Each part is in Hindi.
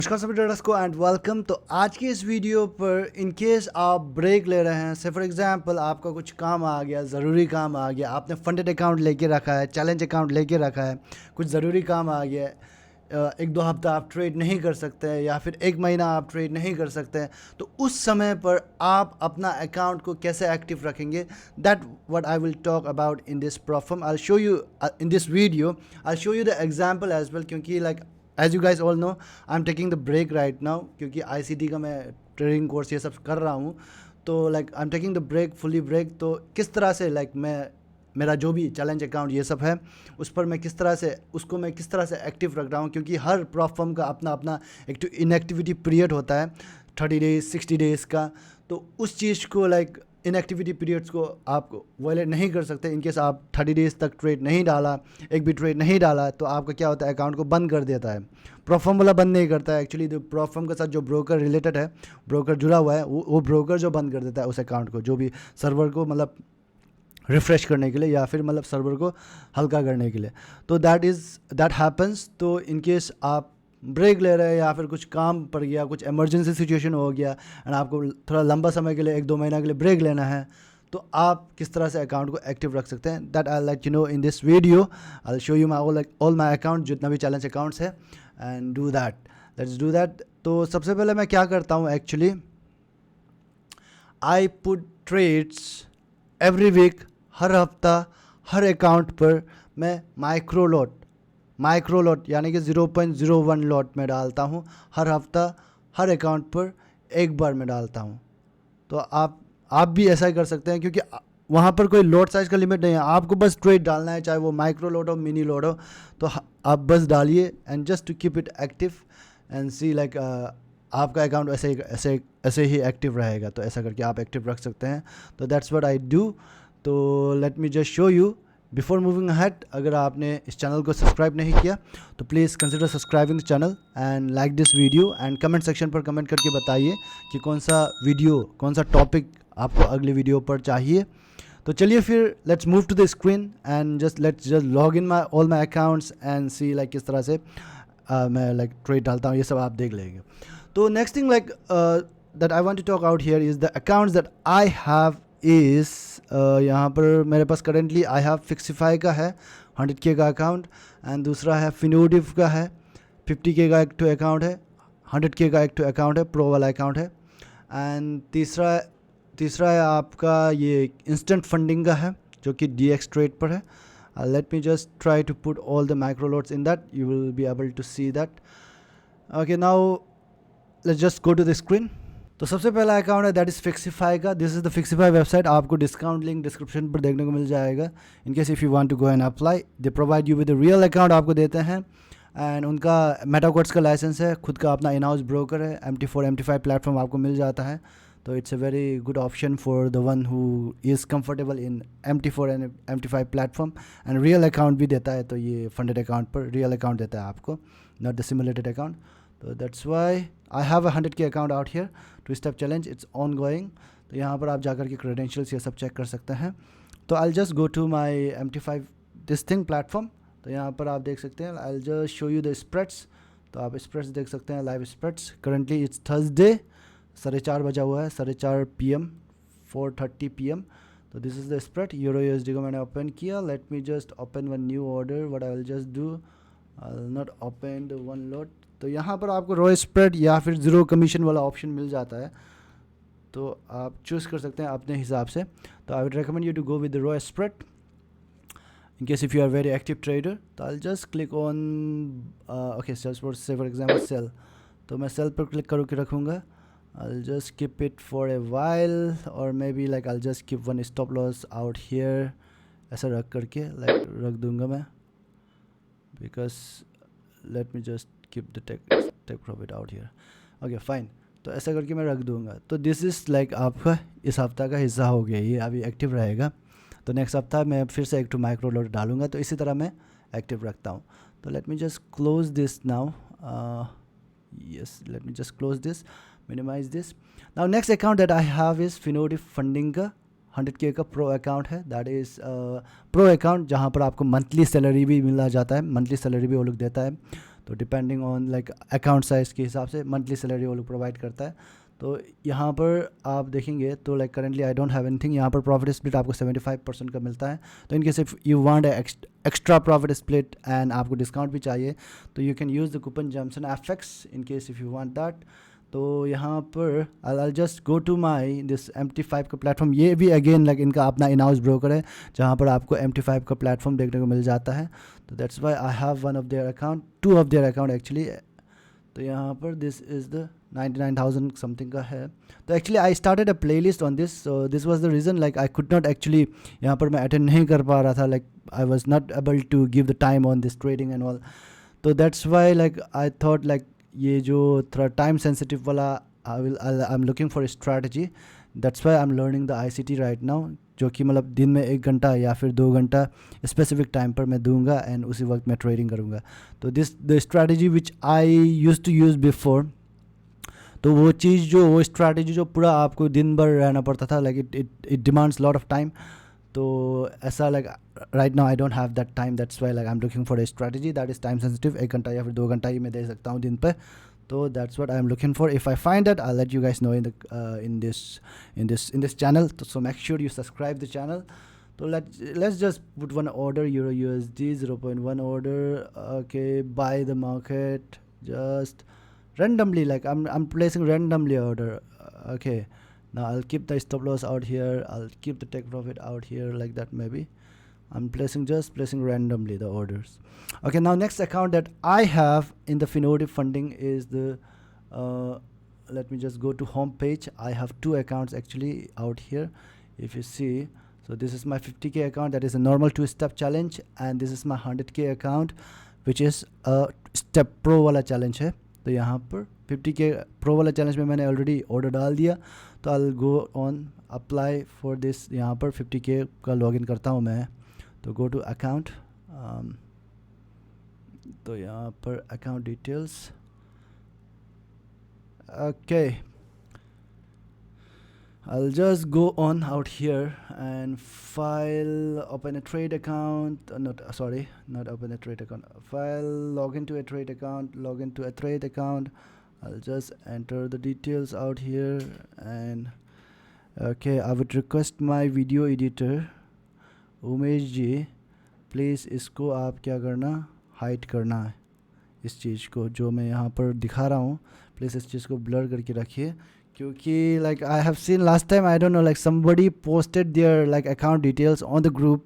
नमस्कार सभी ट्रेडर्स को एंड वेलकम। तो आज की इस वीडियो पर इन केस आप ब्रेक ले रहे हैं, से फॉर एग्जांपल आपका कुछ काम आ गया, ज़रूरी काम आ गया, आपने फंडेड अकाउंट लेके रखा है, चैलेंज अकाउंट लेके रखा है, कुछ ज़रूरी काम आ गया है, एक दो हफ्ता आप ट्रेड नहीं कर सकते हैं या फिर एक महीना आप ट्रेड नहीं कर सकते हैं, तो उस समय पर आप अपना अकाउंट को कैसे एक्टिव रखेंगे, that what I will talk about in this prop firm. I show you in this video, I show you the example as well, क्योंकि like as you guys all know I am taking the break right now, क्योंकि ICT का मैं ट्रेडिंग कोर्स ये सब कर रहा हूँ। तो like I am taking the break, fully break. तो किस तरह से लाइक मैं मेरा जो भी चैलेंज अकाउंट ये सब है उस पर मैं किस तरह से उसको मैं किस तरह से एक्टिव रख रहा हूँ, क्योंकि हर प्रोफार्म का अपना अपना एक इनएक्टिविटी पीरियड होता है 30 डेज 60 डेज़ का। तो उस चीज़ को लाइक इनएक्टिविटी पीरियड्स को आप वायलेट नहीं कर सकते। इनकेस आप 30 डेज़ तक ट्रेड नहीं डाला, एक भी ट्रेड नहीं डाला, तो आपका क्या होता है, अकाउंट को बंद कर देता है। प्रोफार्म वाला बंद नहीं करता है एक्चुअली, प्रोफार्म के साथ जो ब्रोकर रिलेटेड है, ब्रोकर जुड़ा हुआ है, वो ब्रोकर जो बंद कर देता है उस अकाउंट को, जो भी सर्वर को मतलब रिफ़्रेश करने के लिए या फिर मतलब सर्वर को हल्का करने के लिए। तो दैट हैपन्स। तो इन केस आप ब्रेक ले रहे हैं या फिर कुछ काम पड़ गया, कुछ इमरजेंसी सिचुएशन हो गया एंड आपको थोड़ा लंबा समय के लिए, एक दो महीना के लिए ब्रेक लेना है, तो आप किस तरह से अकाउंट को एक्टिव रख सकते हैं, that I let you know in this video. I show you my all my account, जितना भी चैलेंज अकाउंट्स है, and do that, let's do that. तो सबसे पहले मैं क्या करता हूँ actually, I put trades every week, हर हफ्ता हर अकाउंट पर मैं माइक्रो लॉट यानी कि 0.01 लॉट में डालता हूँ। हर हफ्ता हर अकाउंट पर एक बार में डालता हूँ। तो आप भी ऐसा ही कर सकते हैं, क्योंकि वहाँ पर कोई लॉट साइज़ का लिमिट नहीं है, आपको बस ट्रेड डालना है, चाहे वो माइक्रो लॉट हो मिनी लॉट हो, तो आप बस डालिए and just to keep it active and see like आपका अकाउंट ऐसे ही एक्टिव रहेगा। तो ऐसा करके आप एक्टिव रख सकते हैं। तो दैट्स व्हाट आई डू। तो let me just show you before moving ahead. अगर आपने इस चैनल को सब्सक्राइब नहीं किया तो please consider subscribing the channel and like this video, and comment section पर कमेंट करके बताइए कि कौन सा टॉपिक आपको अगली वीडियो पर चाहिए। तो चलिए फिर let's move to the screen and let's just log in all my accounts and see like किस तरह से मैं लाइक ट्रेड डालता हूँ, ये सब आप देख लेंगे। तो next thing like that I want to talk out here is the accounts that I have is, यहाँ पर मेरे पास करेंटली आई हैव फिक्सिफाई का है 100K का अकाउंट, एंड दूसरा है फिनोडिव का है 50K का एक अकाउंट है, 100K का एक अकाउंट है, प्रो वाला अकाउंट है, एंड तीसरा है आपका ये इंस्टेंट फंडिंग का है जो कि DX ट्रेड पर है। Let me just try to put all the micro lots in that, you will be able to see that. Okay, now let's just go to the screen. तो सबसे पहला अकाउंट है दैट इज़ फिक्सिफाई का। This is the FXIFY website, आपको डिस्काउंट लिंक डिस्क्रिप्शन पर देखने को मिल जाएगा। In case if you want to go and apply, they provide you with real account आपको देते हैं, एंड उनका मेटाक्वार्ट्स का लाइसेंस है, खुद का अपना इन हाउस ब्रोकर है, MT4 MT5 प्लेटफॉर्म आपको मिल जाता है। तो it's a very good option for the one who is comfortable in MT4 and MT5 platform, and real account भी देता है। तो ये फंडेड अकाउंट पर रियल अकाउंट देता है आपको, नॉट द सिमुलेटेड अकाउंट। तो that's why I have a 100K account out here. Two step challenge it's ongoing. तो यहाँ पर आप जाकर के क्रेडेंशियल्स ये सब चेक कर सकते हैं। तो I just go to my MT5 this thing platform. तो यहाँ पर आप देख सकते हैं, I just show you the spreads. तो आप स्प्रेड्स देख सकते हैं, live spreads. Currently it's Thursday, 4:30 बजा हुआ है, 4:30 PM, 4:30 PM। तो this is the spread. Euro USD को मैंने ओपन किया। Let me just open one new order. What I will just do, I will not open the one lot. तो यहाँ पर आपको रॉ स्प्रेड या फिर ज़ीरो कमीशन वाला ऑप्शन मिल जाता है, तो आप चूज़ कर सकते हैं अपने हिसाब से। तो I would recommend you to go with the raw spread in case if you are very active trader. तो I just click on okay just for example sell. तो मैं सेल पर क्लिक करके रखूँगा। I just keep it for a while, और maybe like I just keep one stop loss out here, ऐसा रख करके लाइक रख दूँगा मैं, because let me just keep the take profit out here. Okay fine, तो ऐसा करके मैं रख दूंगा। तो दिस इज़ लाइक आपका इस हफ्ता का हिस्सा हो गया, ये अभी एक्टिव रहेगा। तो नेक्स्ट हफ्ता मैं फिर से एक माइक्रो लॉट डालूंगा। तो इसी तरह मैं एक्टिव रखता हूँ। तो let me just close this now. Yes, let me just close this, minimize this. Now next account that I have is Finotive funding का 100K का प्रो अकाउंट है। दैट इज़ प्रो अकाउंट, जहाँ पर आपको मंथली सैलरी भी मिला जाता है, मंथली सैलरी भी वो लोग देता है। तो depending on like account size के हिसाब से मंथली सैलरी वो लोग प्रोवाइड करता है। तो यहाँ पर आप देखेंगे तो like currently I don't have anything. यहाँ पर प्रॉफिट स्प्लिट आपको 75% का मिलता है। तो in case if you want extra profit split and आपको डिस्काउंट भी चाहिए तो you can use the coupon Johnson FX in case if you want that. तो यहाँ पर I just go to my this MT5 का प्लेटफॉर्म। ये भी अगेन लाइक इनका अपना इन हाउस ब्रोकर है जहाँ पर आपको MT5 का प्लेटफॉर्म देखने को मिल जाता है। तो that's why I have one of their account, two of their account actually. तो यहाँ पर दिस इज़ द 99,000 समथिंग का है। तो actually I started a playlist on this, so this was the reason like I could not actually यहाँ पर मैं अटेंड नहीं कर पा रहा था, like I was not able to give the time on this trading and all. तो that's why like I thought like ये जो थोड़ा टाइम सेंसिटिव वाला I am looking for strategy. That's why I am learning the ICT right now, जो कि मतलब दिन में 1 घंटा या फिर 2 घंटा स्पेसिफिक टाइम पर मैं दूंगा एंड उसी वक्त मैं ट्रेडिंग करूंगा। तो this the strategy which I use to use before, तो वो चीज़ जो वो स्ट्रैटेजी जो पूरा आपको दिन भर रहना पड़ता था, like it demands lot of time. तो ऐसा like right now I don't have that time, that's why like I am looking for a strategy that is time sensitive. 1 घंटा या फिर 2 घंटा ही मैं दे सकता हूँ दिन पे। तो that's what I'm looking for. If I find that, I'll let you guys know in this channel. So make sure you subscribe the channel. So let's just put one order, Euro USD 0.1 order. Okay, buy the market just randomly, like I'm placing randomly order. Okay, now I'll keep the stop loss out here, I'll keep the take profit out here, like that. Maybe I'm just placing randomly the orders. Okay, now next account that I have in the Finotive funding is the let me just go to home page. I have 2 accounts actually out here, if you see. So this is my 50k account, that is a normal 2-step challenge, and this is my 100k account which is a step pro वाला challenge है। तो यहाँ पर 50k pro वाला challenge में मैंने already order डाल दिया। तो I'll go on apply for this। यहाँ पर 50k का login करता हूँ मैं। तो go to account, तो यहाँ पर account details। Okay, I'll just go on out here and file, open a trade account, not open a trade account, file, log into a trade account, log into a trade account. I'll just enter the details out here, and okay, I would request my video editor Umesh ji, please इसको आप क्या करना, हाइड करना है इस चीज़ को जो मैं यहाँ पर दिखा रहा हूँ। प्लीज़ इस चीज़ को ब्लर करके रखिए, क्योंकि like I have seen last time, I don't know, like somebody posted their like account details on the group.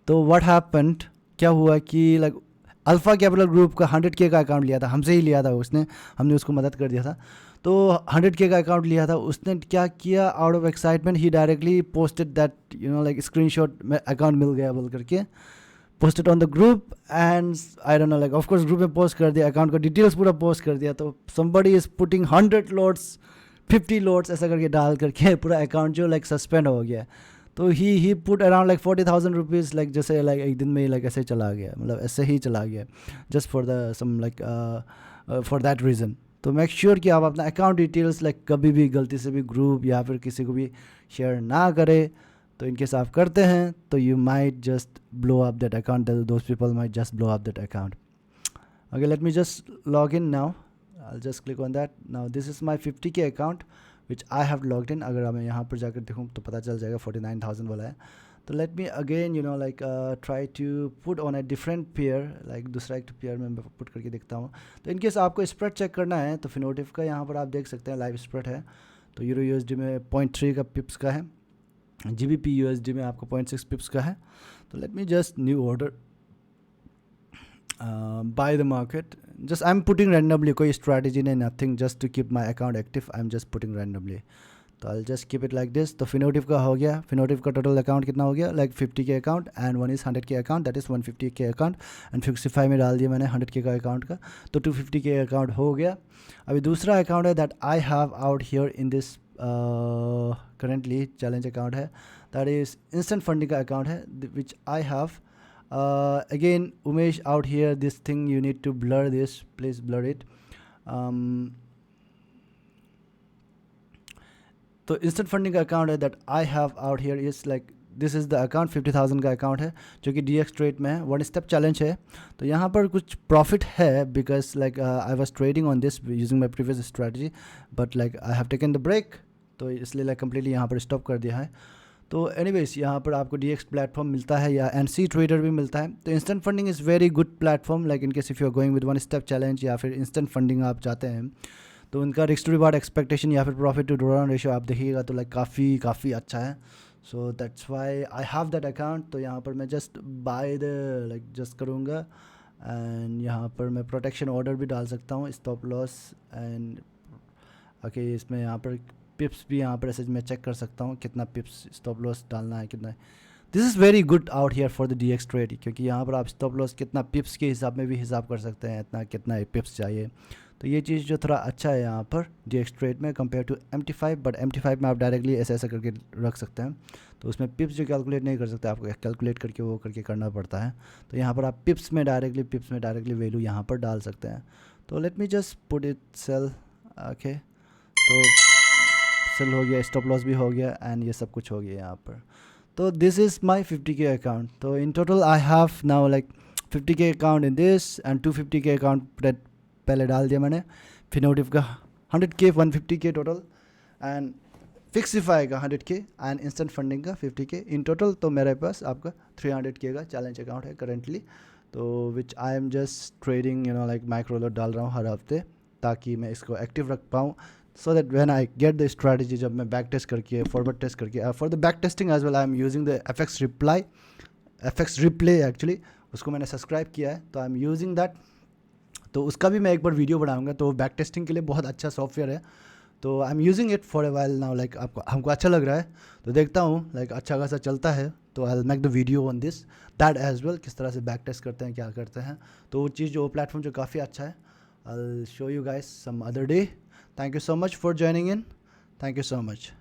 तो व्हाट हैपेंड, क्या हुआ कि लाइक अल्फ़ा कैपिटल ग्रुप का 100k का अकाउंट लिया था, हमसे ही लिया था उसने, हमने उसको मदद कर दिया था। तो 100k का अकाउंट लिया था उसने, क्या किया, out of excitement he directly posted that like screenshot में अकाउंट मिल गया बोल करके, posted on the group, and I don't know like of course group में पोस्ट कर दिया, अकाउंट का डिटेल्स पूरा पोस्ट कर दिया। तो somebody is putting 100 lots 50 lots ऐसा करके डाल करके पूरा अकाउंट जो लाइक सस्पेंड हो गया। तो he put around like 40,000 rupees, like जैसे लाइक एक दिन में ही लाइक ऐसे चला गया, मतलब ऐसे ही चला गया, just for the some like for that reason. तो मेक श्योर कि आप अपना अकाउंट डिटेल्स लाइक कभी भी गलती से भी ग्रुप या फिर किसी को भी शेयर ना करें। तो इनकेस आप करते हैं तो you might just blow up that account, those people might just blow up that account. Okay, late me just log in now, I just click on that. Now this is my 50k account which I have logged in. अगर मैं यहाँ पर जाकर देखूँ तो पता चल जाएगा 49,000 वाला है। तो let me again like try to put on a different pair, like दूसरा एक पेयर में पुट करके देखता हूँ। तो इनकेस आपको स्प्रेड चेक करना है तो फिनोटिव का यहाँ पर आप देख सकते हैं लाइव स्प्रेड है। तो यूरो USD में 0.3 का पिप्स का है, GBP USD में आपको 0.6 पिप्स का है। तो let me just new order by the market, just I am putting randomly, कोई स्ट्रैटेजी नहीं, nothing, just to keep my account active, I am just putting randomly. तो I just keep it like this. तो फिनोटिव का हो गया, फिनोटिव का टोटल अकाउंट कितना हो गया, like 50k account and one is 100k account, that is 150k account, and 65 में डाल दिया मैंने 100k का अकाउंट का, तो 250k अकाउंट हो गया। अभी दूसरा अकाउंट है that I have out here in this currently challenge account है, दैट इज़ इंस्टेंट फंडिंग का अकाउंट है विच आई हैव अगेन उमेश out here, this thing you need to blur this, please blur it. तो इंस्टेंट फंडिंग का अकाउंट है that I have out here is like this is the account 50,000 का अकाउंट है जो कि DX ट्रेड में है, 1 स्टेप चैलेंज है। तो यहाँ पर कुछ प्रॉफिट है because like I was trading on this using my previous strategy, but like I have taken the break, तो इसलिए लाइक कम्प्लीटली यहाँ पर स्टॉप कर दिया है। तो एनीवेज यहाँ पर आपको DX प्लेटफॉर्म मिलता है या NC ट्रेडर भी मिलता है। तो instant funding is very good platform, like in case if you are going with 1 step challenge या फिर इंस्टेंट फंडिंग आप चाहते हैं, तो उनका रिस्क टू रिवार्ड एक्सपेक्टेशन या फिर प्रॉफिट टू ड्रॉडाउन रेशियो आप देखिएगा तो लाइक काफ़ी अच्छा है। So that's why I have that account. तो यहाँ पर मैं just by the like just करूँगा एंड यहाँ पर मैं प्रोटेक्शन ऑर्डर भी डाल सकता हूँ, स्टॉप लॉस एंड ओके इसमें यहाँ पर पिप्स भी यहाँ पर ऐसे मैं चेक कर सकता हूँ कितना पिप्स स्टॉप लॉस डालना है कितना है। This is very good out here for the DX trade, क्योंकि यहाँ पर आप स्टॉप लॉस कितना पिप्स के हिसाब में भी हिसाब कर सकते हैं, इतना कितना पिप्स चाहिए। तो ये चीज़ जो थोड़ा अच्छा है यहाँ पर DX ट्रेड में compare to MT5, but MT5 में आप डायरेक्टली ऐसा करके रख सकते हैं, तो उसमें पिप्स जो कैलकुलेट नहीं कर सकते, आपको कैलकुलेट करके वो करके करना पड़ता है। तो यहाँ पर आप पिप्स में डायरेक्टली वैल्यू यहाँ पर डाल सकते हैं। तो let me just put it sell, okay तो सेल हो गया, स्टॉप लॉस भी हो गया एंड ये सब कुछ हो गया यहाँ पर। तो this is my 50K account. तो in total I have now like 50K account in this and 250K account पहले डाल दिया मैंने, फिनोटिव का 100K 150K टोटल एंड फिक्सिफाई का 100K एंड इंस्टेंट फंडिंग का 50K इन टोटल। तो मेरे पास आपका 300K का चैलेंज अकाउंट है करेंटली, तो which I am just trading like micro lot डाल रहा हूँ हर हफ्ते ताकि मैं इसको एक्टिव रख पाऊँ, so that when I get the strategy, जब मैं बैक टेस्ट करके फॉरवर्ड टेस्ट करके for the back testing as well I am using the FX replay actually, उसको मैंने सब्सक्राइब किया है तो आई एम यूजिंग दैट। तो उसका भी मैं एक बार वीडियो बनाऊंगा, तो बैक टेस्टिंग के लिए बहुत अच्छा सॉफ्टवेयर है। तो आई am using it for a while now, like आपको हमको अच्छा लग रहा है तो देखता हूँ लाइक अच्छा खासा चलता है तो I will make the video on this that as well, किस तरह से बैक टेस्ट करते हैं क्या करते हैं। तो वो चीज़ जो प्लेटफॉर्म जो काफ़ी अच्छा है, I will show you guys some other day. Thank you so much for joining in, thank you so much.